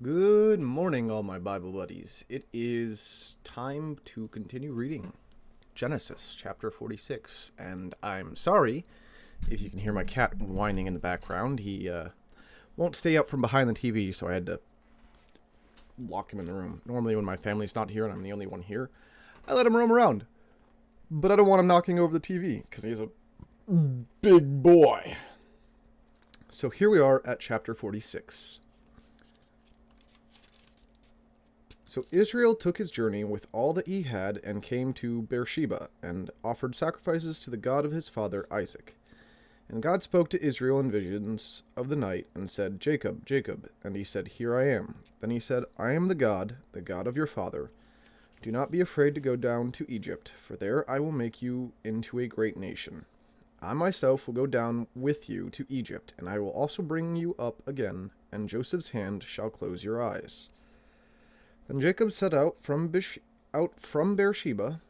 Good morning, all my Bible buddies. It is time to continue reading Genesis chapter 46, and I'm sorry if you can hear my cat whining in the background. He won't stay up from behind the TV, so I had to lock him in the room. Normally, when my family's not here and I'm the only one here, I let him roam around. But I don't want him knocking over the TV, because he's a big boy. So here we are at chapter 46. So Israel took his journey with all that he had and came to Beersheba and offered sacrifices to the God of his father Isaac. And God spoke to Israel in visions of the night and said, Jacob, Jacob. And he said, Here I am. Then he said, I am the God of your father. Do not be afraid to go down to Egypt, for there I will make you into a great nation. I myself will go down with you to Egypt, and I will also bring you up again, and Joseph's hand shall close your eyes. Then Jacob set out from Beersheba.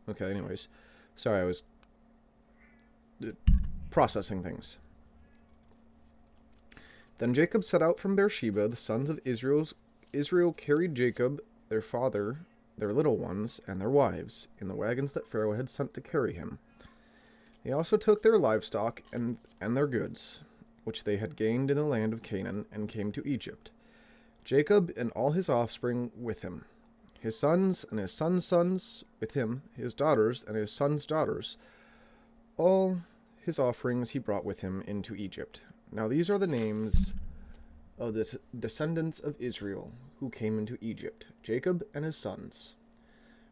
Okay, anyways. Sorry, I was processing things. Then Jacob set out from Beersheba. The sons of Israel carried Jacob, their father, their little ones, and their wives, in the wagons that Pharaoh had sent to carry him. They also took their livestock and their goods, which they had gained in the land of Canaan, and came to Egypt. Jacob and all his offspring with him, his sons and his sons' sons with him, his daughters and his sons' daughters. All his offerings he brought with him into Egypt. Now these are the names of the descendants of Israel who came into Egypt, Jacob and his sons.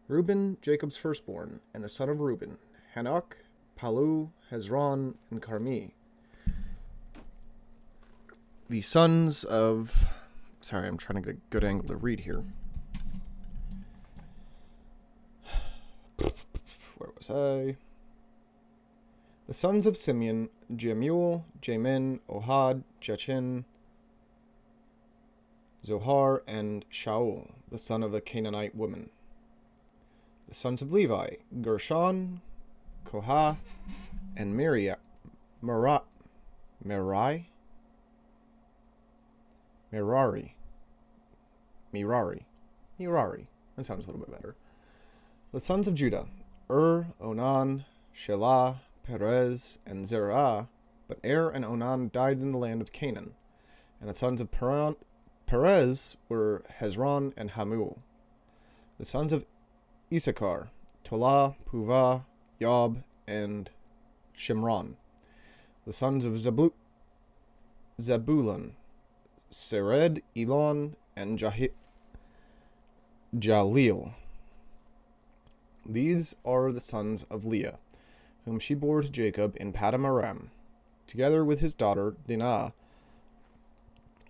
Reuben, Jacob's firstborn, and the son of Reuben, Hanok, Palu, Hezron, and Carmi. The sons of... Sorry, I'm trying to get a good angle to read here. Where was I? The sons of Simeon, Jemuel, Jamin, Ohad, Jachin, Zohar, and Shaul, the son of a Canaanite woman. The sons of Levi, Gershon, Kohath, and Merari. That sounds a little bit better. The sons of Judah, Onan, Shelah, Perez, and Zerah, but and Onan died in the land of Canaan. And the sons of Perez were Hezron and Hamul. The sons of Issachar, Tolah, Puvah, Yob, and Shimron. The sons of Zebulun, Sered, Elon, and Jaleel. These are the sons of Leah, whom she bore to Jacob in Paddan Aram, together with his daughter Dinah.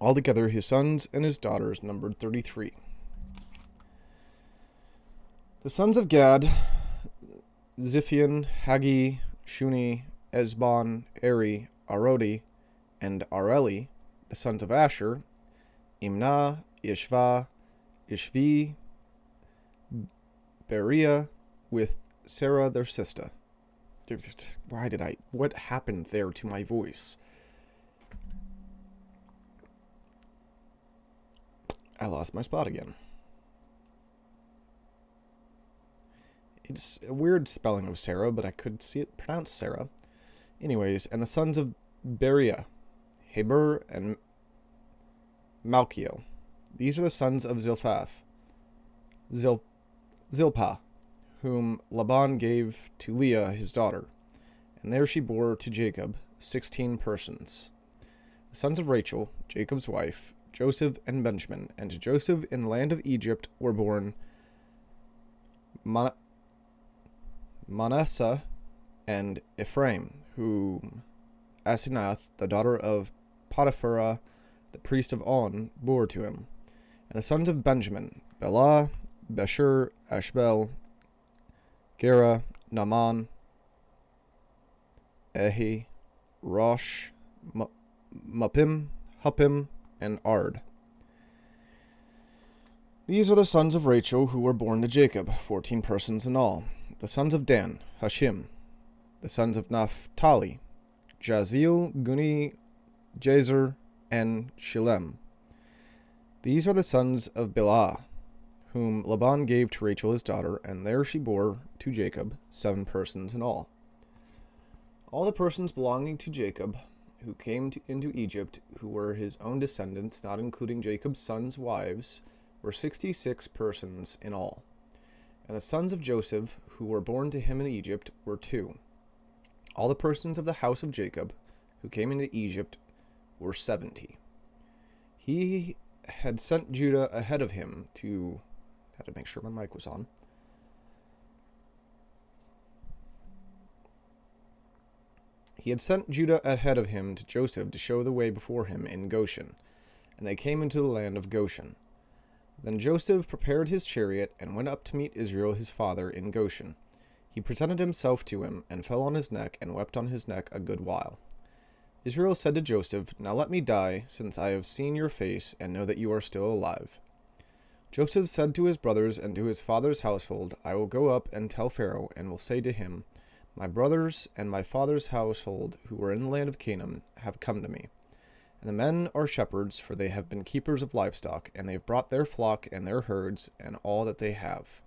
Altogether his sons and his daughters numbered 33. The sons of Gad, Ziphion, Hagi, Shuni, Esbon, Eri, Arodi, and Areli. The sons of Asher, Imnah, Ishva, Ishvi, Beriah, with Sarah their sister. What happened there to my voice? I lost my spot again. It's a weird spelling of Sarah, but I could see it pronounced Sarah. Anyways, and the sons of Beriah, Heber, and Malchiel. These are the sons of Zilpah, whom Laban gave to Leah his daughter. And there she bore to Jacob 16 persons. The sons of Rachel, Jacob's wife, Joseph and Benjamin. And to Joseph in the land of Egypt were born Manasseh and Ephraim, whom Asenath, the daughter of Potiphera, the priest of On, bore to him. And the sons of Benjamin, Bela, Besher, Ashbel, Gera, Naaman, Ehi, Rosh, Muppim, Huppim, and Ard. These are the sons of Rachel who were born to Jacob, 14 persons in all. The sons of Dan, Hashim. The sons of Naphtali, Jaziel, Guni, Jezer, and Shillem. These are the sons of Bilhah, whom Laban gave to Rachel his daughter, and there she bore to Jacob 7 persons in all. All the persons belonging to Jacob who came into Egypt, who were his own descendants, not including Jacob's sons' wives, were 66 persons in all. And the sons of Joseph, who were born to him in Egypt, were 2. All the persons of the house of Jacob, who came into Egypt, were 70. He had sent Judah ahead of him to... Had to make sure my mic was on. He had sent Judah ahead of him to Joseph to show the way before him in Goshen, and they came into the land of Goshen. Then Joseph prepared his chariot and went up to meet Israel his father in Goshen. He presented himself to him, and fell on his neck, and wept on his neck a good while. Israel said to Joseph, "Now let me die, since I have seen your face, and know that you are still alive." Joseph said to his brothers and to his father's household, "I will go up and tell Pharaoh, and will say to him, My brothers and my father's household, who were in the land of Canaan, have come to me. And the men are shepherds, for they have been keepers of livestock, and they have brought their flock and their herds, and all that they have.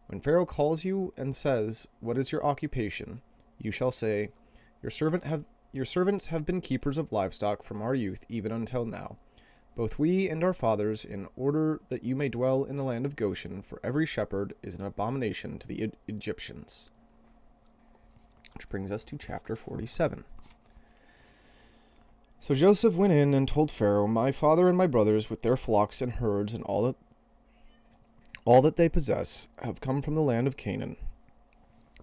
When Pharaoh calls you and says, What is your occupation? You shall say, Your servants have been keepers of livestock from our youth even until now, both we and our fathers, in order that you may dwell in the land of Goshen, for every shepherd is an abomination to the Egyptians." Which brings us to chapter 47. So Joseph went in and told Pharaoh, "My father and my brothers, with their flocks and herds and all that they possess, have come from the land of Canaan.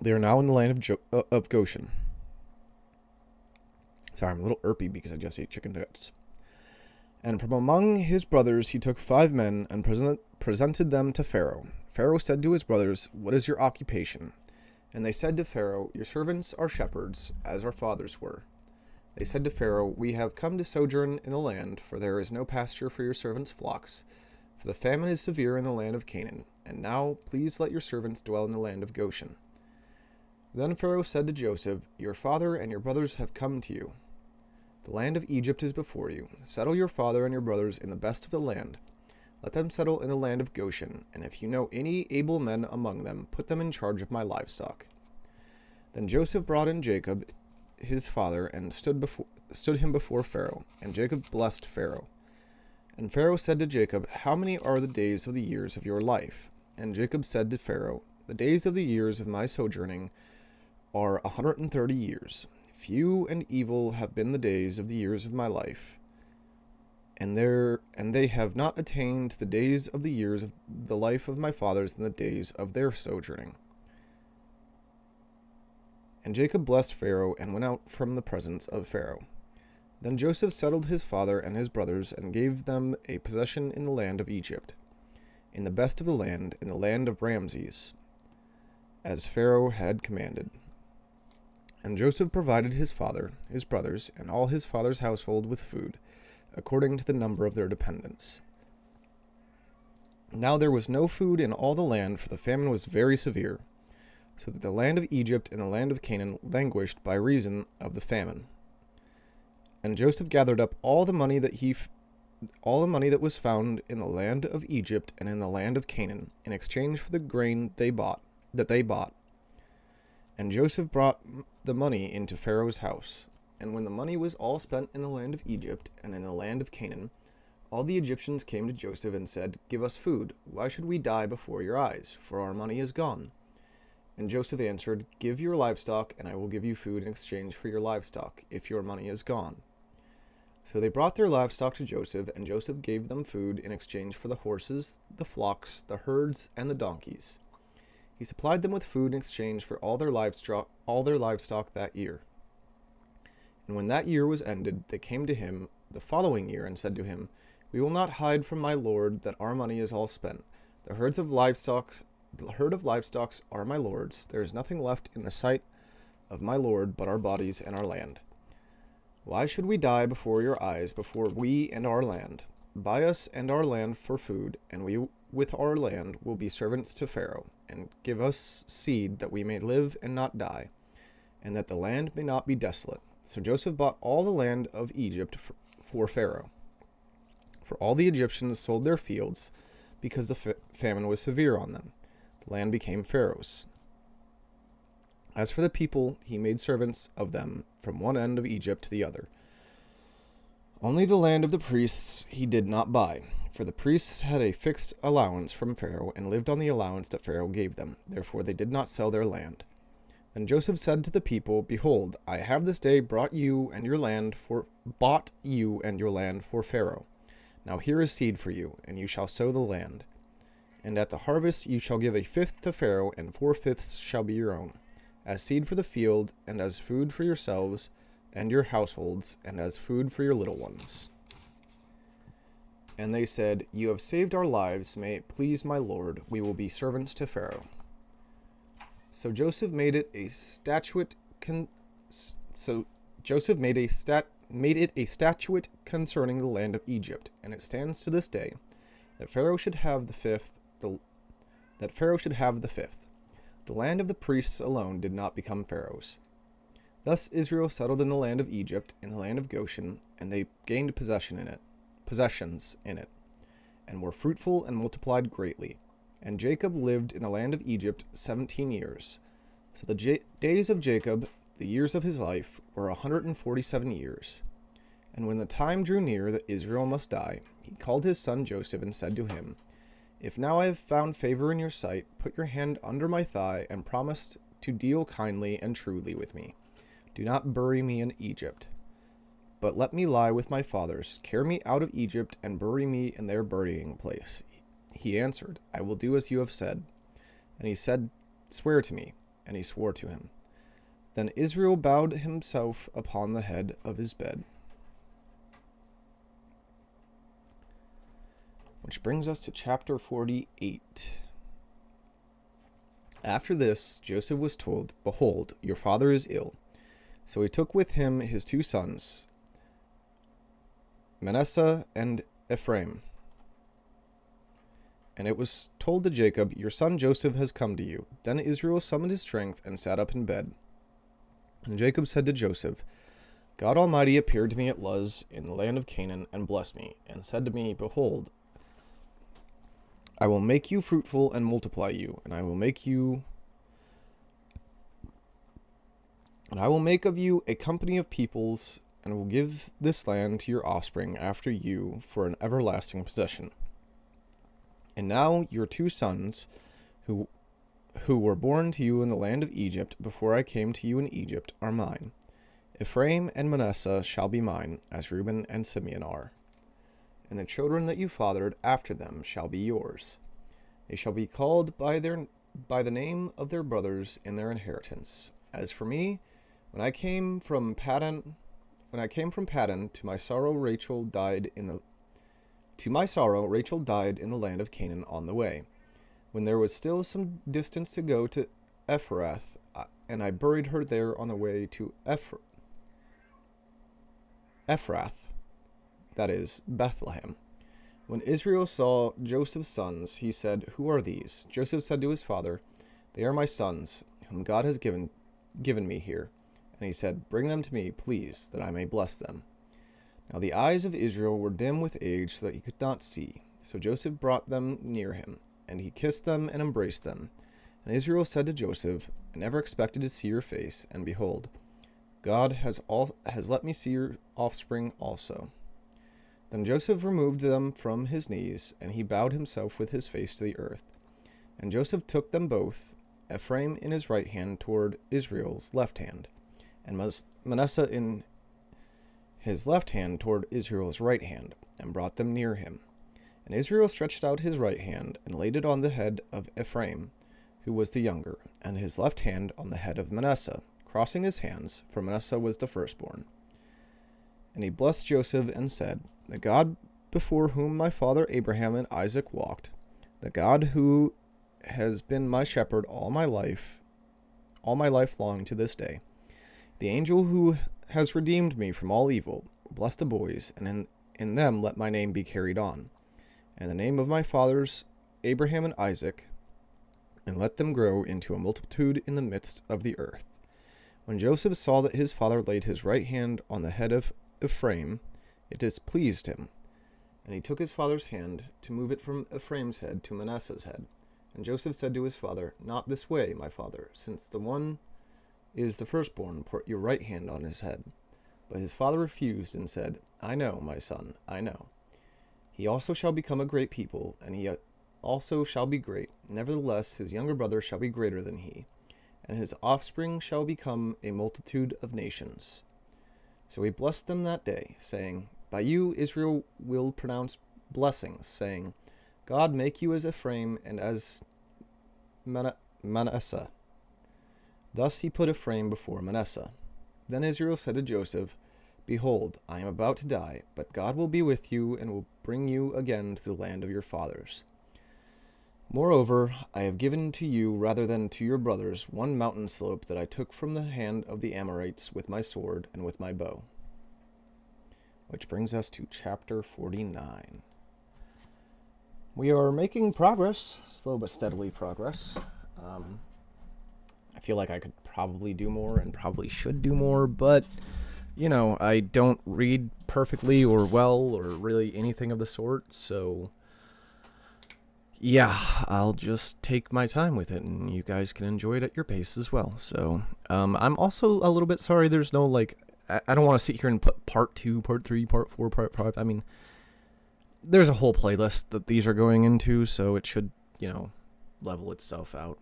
They are now in the land of Goshen." Sorry, I'm a little irpy because I just ate chicken nuggets. And from among his brothers he took 5 men and presented them to Pharaoh. Pharaoh said to his brothers, "What is your occupation?" And they said to Pharaoh, "Your servants are shepherds, as our fathers were." They said to Pharaoh, "We have come to sojourn in the land, for there is no pasture for your servants' flocks, for the famine is severe in the land of Canaan. And now, please let your servants dwell in the land of Goshen." Then Pharaoh said to Joseph, "Your father and your brothers have come to you. The land of Egypt is before you. Settle your father and your brothers in the best of the land. Let them settle in the land of Goshen, and if you know any able men among them, put them in charge of my livestock." Then Joseph brought in Jacob, his father, and stood him before Pharaoh, and Jacob blessed Pharaoh. And Pharaoh said to Jacob, "How many are the days of the years of your life?" And Jacob said to Pharaoh, "The days of the years of my sojourning are 130 years. Few and evil have been the days of the years of my life, and they have not attained the days of the years of the life of my fathers in the days of their sojourning." And Jacob blessed Pharaoh and went out from the presence of Pharaoh. Then Joseph settled his father and his brothers and gave them a possession in the land of Egypt, in the best of the land, in the land of Ramses, as Pharaoh had commanded. And Joseph provided his father, his brothers, and all his father's household with food, according to the number of their dependents. Now there was no food in all the land, for the famine was very severe, so that the land of Egypt and the land of Canaan languished by reason of the famine. And Joseph gathered up all the money that was found in the land of Egypt and in the land of Canaan, in exchange for the grain they bought. And Joseph brought the money into Pharaoh's house. And when the money was all spent in the land of Egypt and in the land of Canaan, all the Egyptians came to Joseph and said, "Give us food. Why should we die before your eyes? For our money is gone." And Joseph answered, "Give your livestock, and I will give you food in exchange for your livestock, if your money is gone." So they brought their livestock to Joseph, and Joseph gave them food in exchange for the horses, the flocks, the herds, and the donkeys. He supplied them with food in exchange for all their livestock that year. And when that year was ended, they came to him the following year and said to him, "We will not hide from my lord that our money is all spent. The herd of livestock are my lord's. There is nothing left in the sight of my lord but our bodies and our land. Why should we die before your eyes, before we and our land? Buy us and our land for food, and we with our land will be servants to Pharaoh, and give us seed that we may live and not die. and that the land may not be desolate. So Joseph bought all the land of Egypt for Pharaoh. For all the Egyptians sold their fields, because the famine was severe on them. The land became Pharaoh's. As for the people, he made servants of them from one end of Egypt to the other. Only the land of the priests he did not buy, for the priests had a fixed allowance from Pharaoh and lived on the allowance that Pharaoh gave them. Therefore they did not sell their land. Then Joseph said to the people, Behold, I have this day bought you and your land for Pharaoh. Now here is seed for you, and you shall sow the land. And at the harvest you shall give a fifth to Pharaoh, and 4/5 shall be your own, as seed for the field, and as food for yourselves and your households, and as food for your little ones. And they said, You have saved our lives. May it please my lord, we will be servants to Pharaoh. So Joseph made it a statute concerning the land of Egypt, and it stands to this day that Pharaoh should have the fifth. The land of the priests alone did not become Pharaoh's. Thus Israel settled in the land of Egypt, in the land of Goshen, and they gained possessions in it, and were fruitful and multiplied greatly. And Jacob lived in the land of Egypt 17 years. So the days of Jacob, the years of his life, were 147 years. And when the time drew near that Israel must die, he called his son Joseph and said to him, If now I have found favor in your sight, put your hand under my thigh and promise to deal kindly and truly with me. Do not bury me in Egypt, but let me lie with my fathers. Carry me out of Egypt and bury me in their burying place. He answered, I will do as you have said. And he said, Swear to me. And he swore to him. Then Israel bowed himself upon the head of his bed. Which brings us to chapter 48. After this, Joseph was told, Behold, your father is ill. So he took with him his 2 sons, Manasseh and Ephraim. And it was told to Jacob, Your son Joseph has come to you. Then Israel summoned his strength and sat up in bed. And Jacob said to Joseph, God Almighty appeared to me at Luz in the land of Canaan and blessed me, and said to me, Behold, I will make you fruitful and multiply you, and I will make of you a company of peoples, and will give this land to your offspring after you for an everlasting possession. And now your 2 sons, who were born to you in the land of Egypt before I came to you in Egypt, are mine. Ephraim and Manasseh shall be mine, as Reuben and Simeon are. And the children that you fathered after them shall be yours. They shall be called by the name of their brothers in their inheritance. As for me, when I came from Paddan, to my sorrow Rachel died in the land of Canaan on the way, when there was still some distance to go to Ephrath, and I buried her there on the way to Ephrath, that is, Bethlehem. When Israel saw Joseph's sons, he said, Who are these? Joseph said to his father, They are my sons, whom God has given me here. And he said, Bring them to me, please, that I may bless them. Now the eyes of Israel were dim with age, so that he could not see. So Joseph brought them near him, and he kissed them and embraced them. And Israel said to Joseph, I never expected to see your face, and behold, God has let me see your offspring also. Then Joseph removed them from his knees, and he bowed himself with his face to the earth. And Joseph took them both, Ephraim in his right hand toward Israel's left hand, and Manasseh in his left hand toward Israel's right hand, and brought them near him. And Israel stretched out his right hand, and laid it on the head of Ephraim, who was the younger, and his left hand on the head of Manasseh, crossing his hands, for Manasseh was the firstborn. And he blessed Joseph and said, The God before whom my father Abraham and Isaac walked, the God who has been my shepherd all my life long to this day, the angel who has redeemed me from all evil, bless the boys, and in them let my name be carried on, and the name of my fathers Abraham and Isaac, and let them grow into a multitude in the midst of the earth. When Joseph saw that his father laid his right hand on the head of Ephraim, it displeased him. And he took his father's hand to move it from Ephraim's head to Manasseh's head. And Joseph said to his father, "Not this way, my father, since the one is the firstborn, put your right hand on his head." But his father refused and said, "I know, my son, I know. He also shall become a great people, and he also shall be great. Nevertheless, his younger brother shall be greater than he, and his offspring shall become a multitude of nations." So he blessed them that day, saying, "By you Israel will pronounce blessings, saying, God make you as Ephraim and as Manasseh." Thus he put Ephraim before Manasseh. Then Israel said to Joseph, "Behold, I am about to die, but God will be with you and will bring you again to the land of your fathers. Moreover, I have given to you, rather than to your brothers, one mountain slope that I took from the hand of the Amorites with my sword and with my bow." Which brings us to chapter 49. We are making progress, slow but steadily progress. I feel like I could probably do more and probably should do more, but, I don't read perfectly or well or really anything of the sort, so yeah, I'll just take my time with it, and you guys can enjoy it at your pace as well. So, I'm also a little bit sorry there's no, I don't want to sit here and put part 2, part 3, part 4, part 5. I mean, there's a whole playlist that these are going into, so it should, level itself out.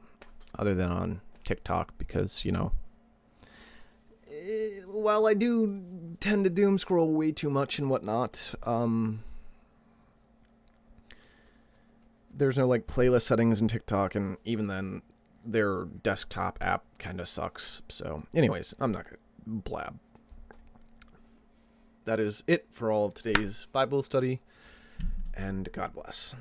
Other than on TikTok, because, while I do tend to doom scroll way too much and whatnot, there's no, playlist settings in TikTok, and even then, their desktop app kind of sucks. So, anyways, I'm not going to blab. That is it for all of today's Bible study, and God bless.